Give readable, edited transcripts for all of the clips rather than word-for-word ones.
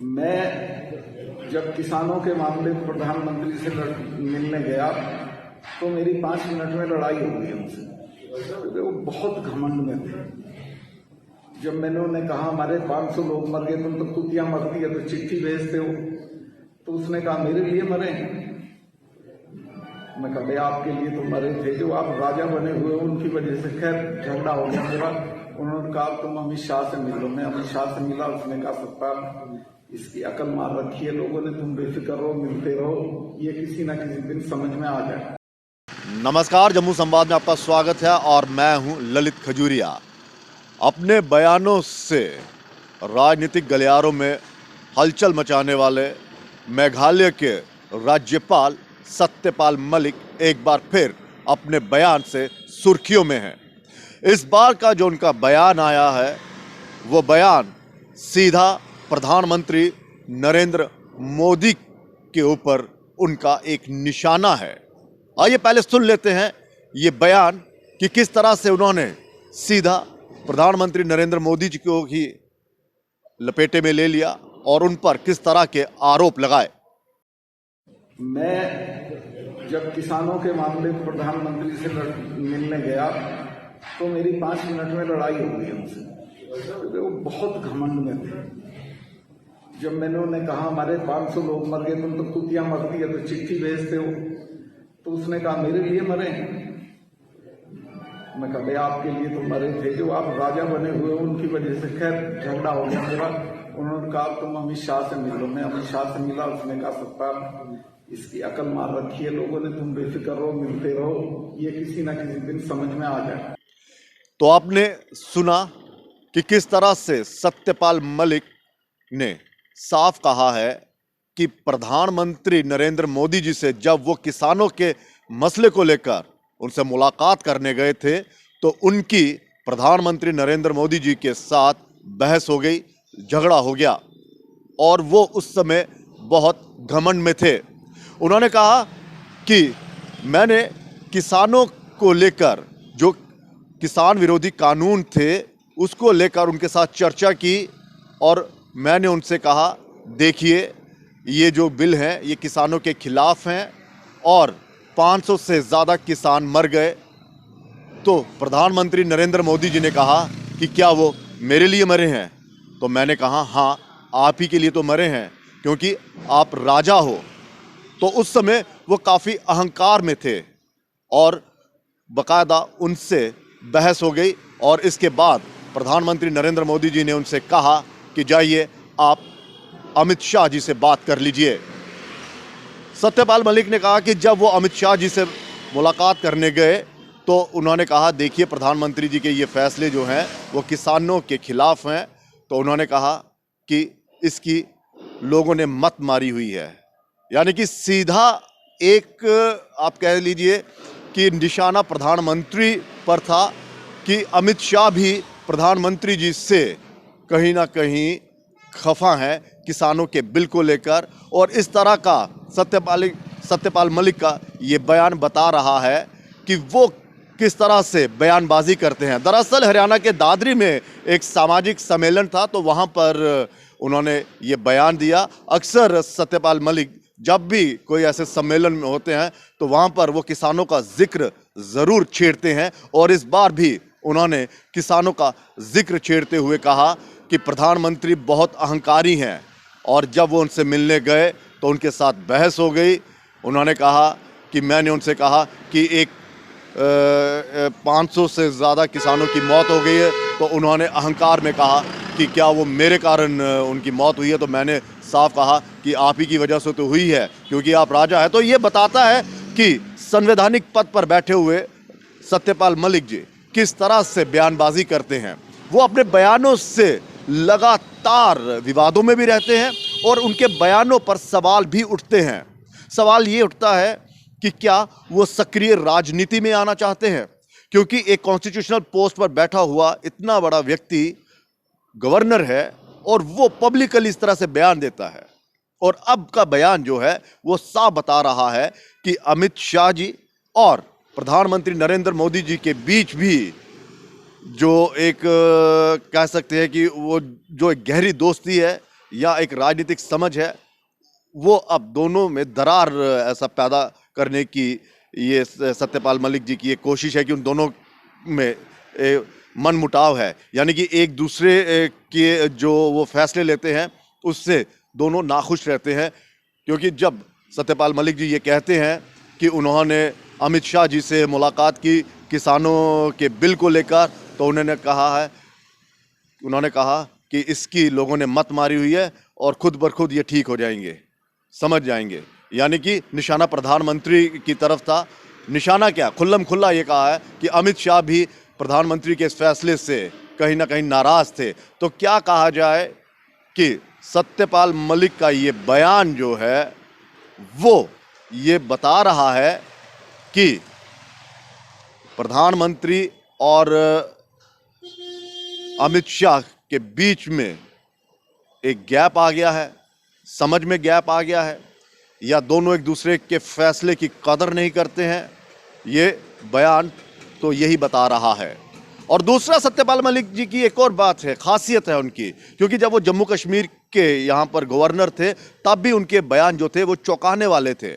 मैं जब किसानों के मामले प्रधानमंत्री से मिलने गया तो मेरी 5 मिनट में लड़ाई हो गई उनसे, क्योंकि वो बहुत घमंड में थे। जब मैंने उन्हें कहा हमारे 500 लोग मर गए, तुम तो कुतिया मरती है तो चिट्ठी भेजते हो, तो उसने कहा मेरे लिए मरे हैं। मैं कहा भाई आपके लिए तो मरे थे, जो आप राजा बने हुए उनकी वजह से। खैर झगड़ा हो गया मेरा। उन्होंने कहा तुम अमित शाह से मिलो। मैं अमित शाह से मिला। उसने कहा सत्ता इसकी अकल मार रखी है लोगों ने, तुम बेफिक्र रहो, मिलते रहो, ये किसी ना किसी दिन समझ में आ जाए। नमस्कार, जम्मू संवाद में आपका स्वागत है और मैं हूं ललित खजूरिया। अपने बयानों से राजनीतिक गलियारों में हलचल मचाने वाले मेघालय के राज्यपाल सत्यपाल मलिक एक बार फिर अपने बयान से सुर्खियों में हैं। इस बार का जो उनका बयान आया है वो बयान सीधा प्रधानमंत्री नरेंद्र मोदी के ऊपर उनका एक निशाना है। आइए पहले सुन लेते हैं ये बयान कि किस तरह से उन्होंने सीधा प्रधानमंत्री नरेंद्र मोदी जी को ही लपेटे में ले लिया और उन पर किस तरह के आरोप लगाए। मैं जब किसानों के मामले प्रधानमंत्री से मिलने गया तो मेरी 5 मिनट में लड़ाई हो गई उनसे, क्योंकि वो बहुत घमंड में थे। जब मैंने उन्हें कहा हमारे 500 लोग मर गए, तुम तो कुतिया मरती है तो चिट्ठी भेजते हो, तो उसने कहा मेरे लिए मरे हैं। मैं कहा भाई आपके लिए तो मरे थे, जो आप राजा बने हुए उनकी वजह से। खैर झगड़ा हो गया मेरा। उन्होंने कहा तुम अमित शाह से मिलो। मैं अमित शाह से मिला। उसने कहा सत्ता इसकी अकल मार रखी है लोगों ने, तुम बेफिक्र रहो, मिलते रहो, ये किसी ना किसी दिन समझ में आ जाए। तो आपने सुना कि किस तरह से सत्यपाल मलिक ने साफ कहा है कि प्रधानमंत्री नरेंद्र मोदी जी से जब वो किसानों के मसले को लेकर उनसे मुलाकात करने गए थे तो उनकी प्रधानमंत्री नरेंद्र मोदी जी के साथ बहस हो गई, झगड़ा हो गया और वो उस समय बहुत घमंड में थे। उन्होंने कहा कि मैंने किसानों को लेकर जो किसान विरोधी कानून थे उसको लेकर उनके साथ चर्चा की और मैंने उनसे कहा देखिए ये जो बिल है ये किसानों के खिलाफ हैं और 500 से ज़्यादा किसान मर गए। तो प्रधानमंत्री नरेंद्र मोदी जी ने कहा कि क्या वो मेरे लिए मरे हैं? तो मैंने कहा हाँ आप ही के लिए तो मरे हैं क्योंकि आप राजा हो। तो उस समय वो काफ़ी अहंकार में थे और बाकायदा उनसे बहस हो गई और इसके बाद प्रधानमंत्री नरेंद्र मोदी जी ने उनसे कहा कि जाइए आप अमित शाह जी से बात कर लीजिए। सत्यपाल मलिक ने कहा कि जब वो अमित शाह जी से मुलाकात करने गए तो उन्होंने कहा देखिए प्रधानमंत्री जी के ये फैसले जो हैं वो किसानों के खिलाफ हैं। तो उन्होंने कहा कि इसकी लोगों ने मत मारी हुई है, यानी कि सीधा एक आप कह लीजिए कि निशाना प्रधानमंत्री पर था कि अमित शाह भी प्रधानमंत्री जी से कहीं ना कहीं खफा हैं किसानों के बिल को लेकर। और इस तरह का सत्यपाल मलिक का ये बयान बता रहा है कि वो किस तरह से बयानबाजी करते हैं। दरअसल हरियाणा के दादरी में एक सामाजिक सम्मेलन था तो वहाँ पर उन्होंने ये बयान दिया। अक्सर सत्यपाल मलिक जब भी कोई ऐसे सम्मेलन में होते हैं तो वहाँ पर वो किसानों का जिक्र ज़रूर छेड़ते हैं और इस बार भी उन्होंने किसानों का जिक्र छेड़ते हुए कहा कि प्रधानमंत्री बहुत अहंकारी हैं और जब वो उनसे मिलने गए तो उनके साथ बहस हो गई। उन्होंने कहा कि मैंने उनसे कहा कि 500 से ज़्यादा किसानों की मौत हो गई है, तो उन्होंने अहंकार में कहा कि क्या वो मेरे कारण उनकी मौत हुई है? तो मैंने साफ कहा कि आप ही की वजह से तो हुई है क्योंकि आप राजा हैं। तो ये बताता है कि संवैधानिक पद पर बैठे हुए सत्यपाल मलिक जी किस तरह से बयानबाजी करते हैं। वो अपने बयानों से लगातार विवादों में भी रहते हैं और उनके बयानों पर सवाल भी उठते हैं। सवाल ये उठता है कि क्या वो सक्रिय राजनीति में आना चाहते हैं, क्योंकि एक कॉन्स्टिट्यूशनल पोस्ट पर बैठा हुआ इतना बड़ा व्यक्ति गवर्नर है और वो पब्लिकली इस तरह से बयान देता है। और अब का बयान जो है वो साफ बता रहा है कि अमित शाह जी और प्रधानमंत्री नरेंद्र मोदी जी के बीच भी जो एक कह सकते हैं कि वो जो एक गहरी दोस्ती है या एक राजनीतिक समझ है, वो अब दोनों में दरार ऐसा पैदा करने की ये सत्यपाल मलिक जी की एक कोशिश है कि उन दोनों में मन मुटाव है, यानी कि एक दूसरे के जो वो फैसले लेते हैं उससे दोनों नाखुश रहते हैं। क्योंकि जब सत्यपाल मलिक जी ये कहते हैं कि उन्होंने अमित शाह जी से मुलाकात की किसानों के बिल को लेकर, तो उन्होंने कहा कि इसकी लोगों ने मत मारी हुई है और खुद बर खुद ये ठीक हो जाएंगे, समझ जाएंगे। यानी कि निशाना प्रधानमंत्री की तरफ था। निशाना क्या, खुल्लम खुल्ला ये कहा है कि अमित शाह भी प्रधानमंत्री के इस फैसले से कहीं ना कहीं नाराज थे। तो क्या कहा जाए कि सत्यपाल मलिक का ये बयान जो है वो ये बता रहा है कि प्रधानमंत्री और अमित शाह के बीच में एक गैप आ गया है, समझ में गैप आ गया है, या दोनों एक दूसरे के फैसले की कदर नहीं करते हैं। ये बयान तो यही बता रहा है। और दूसरा, सत्यपाल मलिक जी की एक और बात है, खासियत है उनकी, क्योंकि जब वो जम्मू कश्मीर के यहाँ पर गवर्नर थे तब भी उनके बयान जो थे वो चौंकाने वाले थे।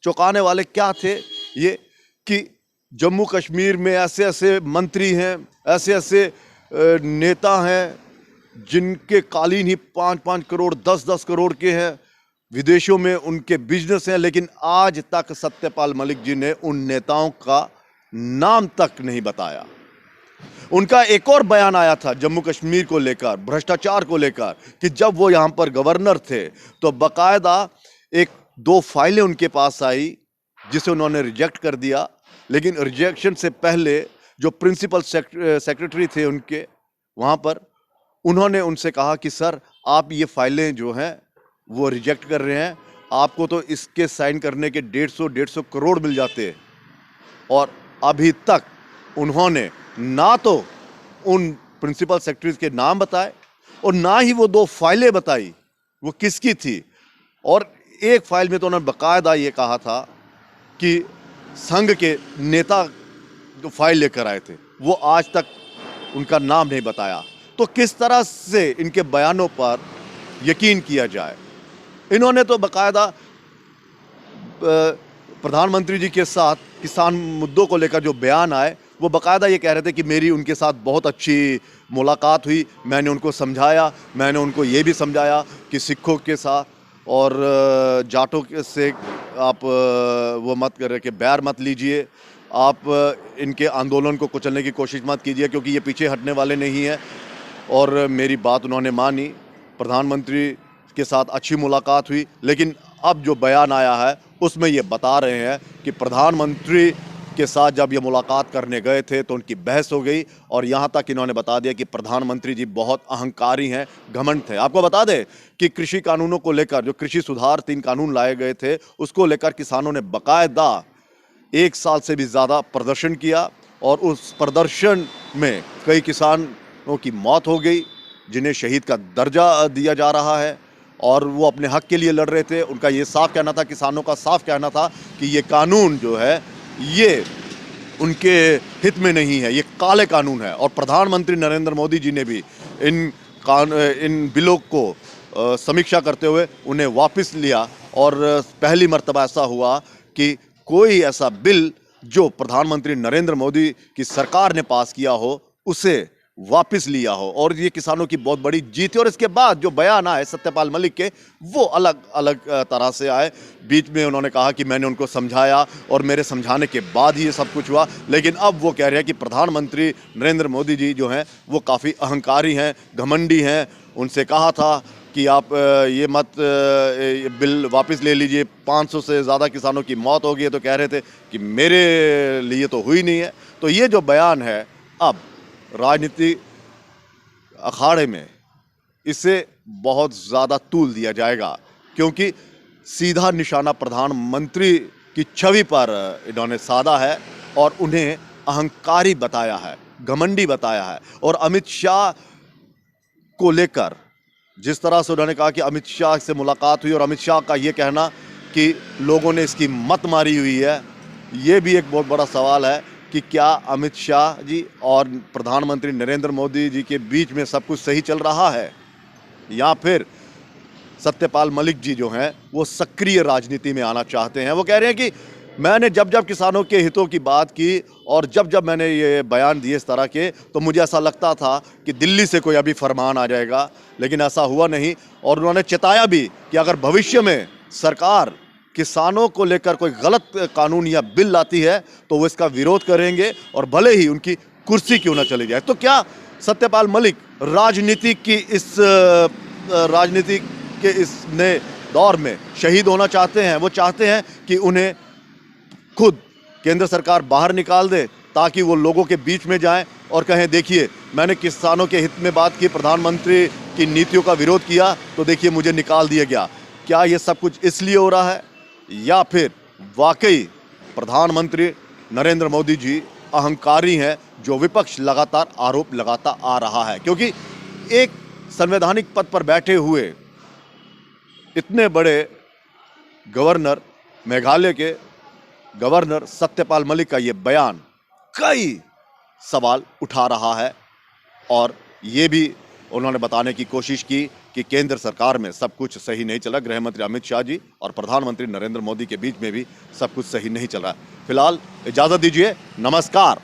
चौंकाने वाले क्या थे? ये कि जम्मू कश्मीर में ऐसे ऐसे मंत्री हैं, ऐसे ऐसे नेता हैं जिनके कालीन ही 5-5 करोड़ 10-10 करोड़ के हैं, विदेशों में उनके बिजनेस हैं, लेकिन आज तक सत्यपाल मलिक जी ने उन नेताओं का नाम तक नहीं बताया। उनका एक और बयान आया था जम्मू कश्मीर को लेकर, भ्रष्टाचार को लेकर, कि जब वो यहाँ पर गवर्नर थे तो बाकायदा 1-2 फाइलें उनके पास आई जिसे उन्होंने रिजेक्ट कर दिया। लेकिन रिजेक्शन से पहले जो प्रिंसिपल सेक्रेटरी थे उनके वहाँ पर, उन्होंने उनसे कहा कि सर आप ये फाइलें जो हैं वो रिजेक्ट कर रहे हैं, आपको तो इसके साइन करने के 150 करोड़ मिल जाते। और अभी तक उन्होंने ना तो उन प्रिंसिपल सेक्रेटरीज के नाम बताए और ना ही वो 2 फाइलें बताई वो किसकी थी। और एक फाइल में तो उन्होंने बाकायदा ये कहा था कि संघ के नेता जो फाइल लेकर आए थे वो आज तक उनका नाम नहीं बताया। तो किस तरह से इनके बयानों पर यकीन किया जाए? इन्होंने तो बाकायदा प्रधानमंत्री जी के साथ किसान मुद्दों को लेकर जो बयान आए वो बाकायदा ये कह रहे थे कि मेरी उनके साथ बहुत अच्छी मुलाकात हुई, मैंने उनको समझाया, मैंने उनको ये भी समझाया कि सिखों के साथ और जाटों से आप वो मत कर के बैर मत लीजिए, आप इनके आंदोलन को कुचलने की कोशिश मत कीजिए, क्योंकि ये पीछे हटने वाले नहीं हैं। और मेरी बात उन्होंने मानी, प्रधानमंत्री के साथ अच्छी मुलाकात हुई। लेकिन अब जो बयान आया है उसमें ये बता रहे हैं कि प्रधानमंत्री के साथ जब ये मुलाकात करने गए थे तो उनकी बहस हो गई, और यहाँ तक इन्होंने बता दिया कि प्रधानमंत्री जी बहुत अहंकारी हैं, घमंड थे। आपको बता दें कि कृषि कानूनों को लेकर, जो कृषि सुधार 3 कानून लाए गए थे, उसको लेकर किसानों ने बाकायदा 1 साल से भी ज़्यादा प्रदर्शन किया, और उस प्रदर्शन में कई किसानों की मौत हो गई जिन्हें शहीद का दर्जा दिया जा रहा है, और वो अपने हक के लिए लड़ रहे थे। उनका ये साफ कहना था, किसानों का साफ कहना था कि ये कानून जो है ये उनके हित में नहीं है, ये काले कानून है। और प्रधानमंत्री नरेंद्र मोदी जी ने भी इन बिलों को समीक्षा करते हुए उन्हें वापस लिया, और पहली मर्तबा ऐसा हुआ कि कोई ऐसा बिल जो प्रधानमंत्री नरेंद्र मोदी की सरकार ने पास किया हो उसे वापस लिया हो, और ये किसानों की बहुत बड़ी जीत है। और इसके बाद जो बयान आए सत्यपाल मलिक के, वो अलग अलग तरह से आए। बीच में उन्होंने कहा कि मैंने उनको समझाया और मेरे समझाने के बाद ही ये सब कुछ हुआ। लेकिन अब वो कह रहे हैं कि प्रधानमंत्री नरेंद्र मोदी जी जो हैं वो काफ़ी अहंकारी हैं, घमंडी हैं। उनसे कहा था कि आप ये मत बिल वापस ले लीजिए, 500 से ज़्यादा किसानों की मौत हो गई है, तो कह रहे थे कि मेरे लिए तो हुई नहीं है। तो ये जो बयान है, अब राजनीति अखाड़े में इसे बहुत ज़्यादा तूल दिया जाएगा, क्योंकि सीधा निशाना प्रधानमंत्री की छवि पर इन्होंने साधा है और उन्हें अहंकारी बताया है, घमंडी बताया है। और अमित शाह को लेकर जिस तरह से उन्होंने कहा कि अमित शाह से मुलाकात हुई, और अमित शाह का ये कहना कि लोगों ने इसकी मत मारी हुई है, ये भी एक बहुत बड़ा सवाल है कि क्या अमित शाह जी और प्रधानमंत्री नरेंद्र मोदी जी के बीच में सब कुछ सही चल रहा है, या फिर सत्यपाल मलिक जी जो हैं वो सक्रिय राजनीति में आना चाहते हैं। वो कह रहे हैं कि मैंने जब जब किसानों के हितों की बात की और जब जब मैंने ये बयान दिए इस तरह के, तो मुझे ऐसा लगता था कि दिल्ली से कोई अभी फरमान आ जाएगा, लेकिन ऐसा हुआ नहीं। और उन्होंने चेताया भी कि अगर भविष्य में सरकार किसानों को लेकर कोई गलत कानून या बिल लाती है तो वो इसका विरोध करेंगे, और भले ही उनकी कुर्सी क्यों ना चली जाए। तो क्या सत्यपाल मलिक राजनीति के इस नए दौर में शहीद होना चाहते हैं? वो चाहते हैं कि उन्हें खुद केंद्र सरकार बाहर निकाल दे, ताकि वो लोगों के बीच में जाएं और कहें देखिए मैंने किसानों के हित में बात की, प्रधानमंत्री की नीतियों का विरोध किया, तो देखिए मुझे निकाल दिया गया। क्या ये सब कुछ इसलिए हो रहा है, या फिर वाकई प्रधानमंत्री नरेंद्र मोदी जी अहंकारी हैं, जो विपक्ष लगातार आरोप लगाता आ रहा है? क्योंकि एक संवैधानिक पद पर बैठे हुए इतने बड़े गवर्नर, मेघालय के गवर्नर सत्यपाल मलिक का ये बयान कई सवाल उठा रहा है, और ये भी उन्होंने बताने की कोशिश की कि केंद्र सरकार में सब कुछ सही नहीं चला। गृह मंत्री अमित शाह जी और प्रधानमंत्री नरेंद्र मोदी के बीच में भी सब कुछ सही नहीं चल रहा है। फिलहाल इजाजत दीजिए, नमस्कार।